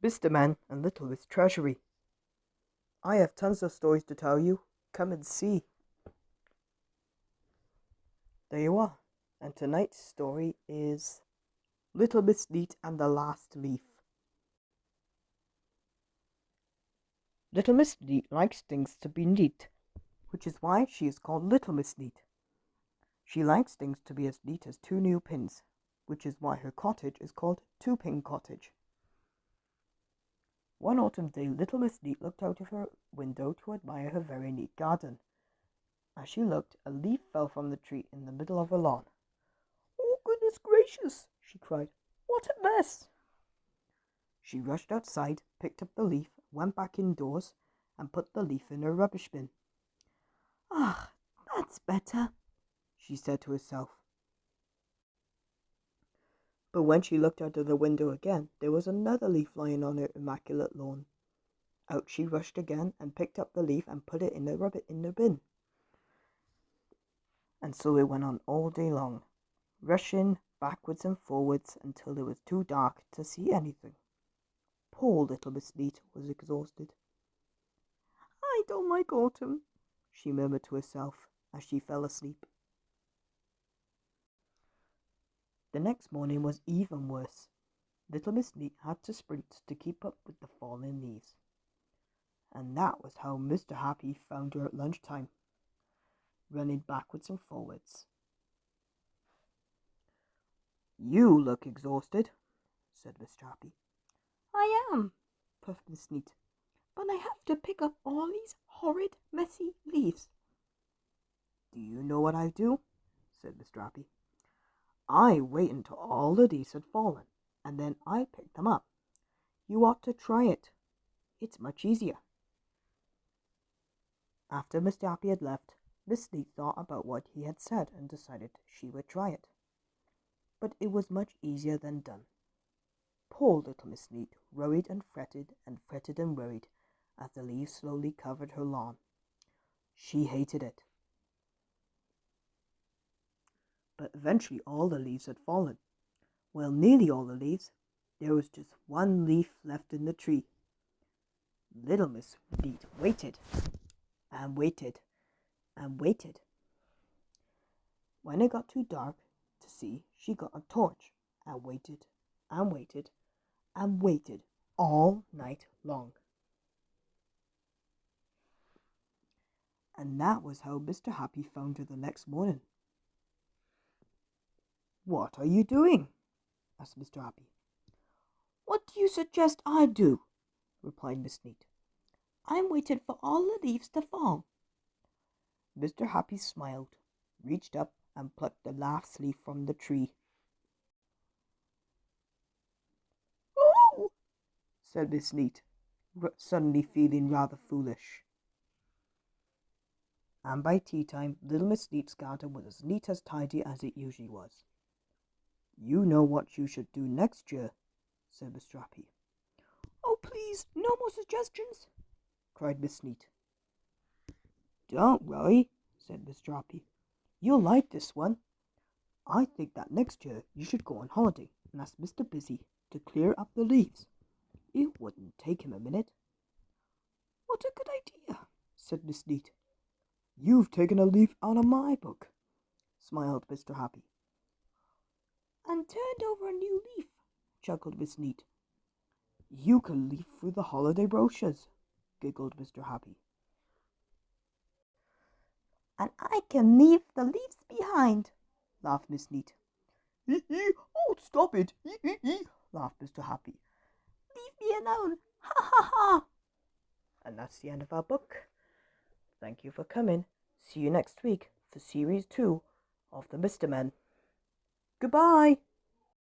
Mr. Man and Little Miss Treasury. I have tons of stories to tell you. Come and see. There you are. And tonight's story is Little Miss Neat and the Last Leaf. Little Miss Neat likes things to be neat, which is why she is called Little Miss Neat. She likes things to be as neat as two new pins, which is why her cottage is called Two Pin Cottage. One autumn day, Little Miss Neat looked out of her window to admire her very neat garden. As she looked, a leaf fell from the tree in the middle of her lawn. "Oh, goodness gracious!" she cried. "What a mess!" She rushed outside, picked up the leaf, went back indoors, and put the leaf in her rubbish bin. "Ah, that's better," she said to herself. But when she looked out of the window again, there was another leaf lying on her immaculate lawn. Out she rushed again and picked up the leaf and put it in the bin. And so it went on all day long, rushing backwards and forwards until it was too dark to see anything. Poor Little Miss Neat was exhausted. "I don't like autumn," she murmured to herself as she fell asleep. The next morning was even worse. Little Miss Neat had to sprint to keep up with the falling leaves. And that was how Mr. Happy found her at lunchtime, running backwards and forwards. "You look exhausted," said Mr. Happy. "I am," puffed Miss Neat, "but I have to pick up all these horrid, messy leaves." "Do you know what I do?" said Mr. Happy. "I wait until all the leaves had fallen, and then I pick them up. You ought to try it. It's much easier." After Mr. Happy had left, Miss Neat thought about what he had said and decided she would try it. But it was much easier than done. Poor Little Miss Neat worried and fretted and worried as the leaves slowly covered her lawn. She hated it. But eventually all the leaves had fallen. Well, nearly all the leaves. There was just one leaf left in the tree. Little Miss Neat waited and waited and waited. When it got too dark to see, she got a torch and waited and waited and waited all night long. And that was how Mr. Happy found her the next morning. "What are you doing?" asked Mr. Happy. "What do you suggest I do?" replied Miss Neat. "I'm waiting for all the leaves to fall." Mr. Happy smiled, reached up and plucked the last leaf from the tree. "Oh!" said Miss Neat, suddenly feeling rather foolish. And by tea time, Little Miss Neat's garden was as neat as tidy as it usually was. "You know what you should do next year," said Mr. Happy. "Oh, please, no more suggestions," cried Miss Neat. "Don't worry," said Mr. Happy. "You'll like this one. I think that next year you should go on holiday and ask Mr. Busy to clear up the leaves. It wouldn't take him a minute." "What a good idea," said Miss Neat. "You've taken a leaf out of my book," smiled Mr. Happy. "And turned over a new leaf," chuckled Miss Neat. "You can leaf through the holiday brochures," giggled Mr. Happy. "And I can leave the leaves behind," laughed Miss Neat. "Hee hee! Oh, stop it! Hee hee hee!" laughed Mr. Happy. "Leave me alone! Ha ha ha!" And that's the end of our book. Thank you for coming. See you next week for Series 2 of The Mr. Men. Goodbye!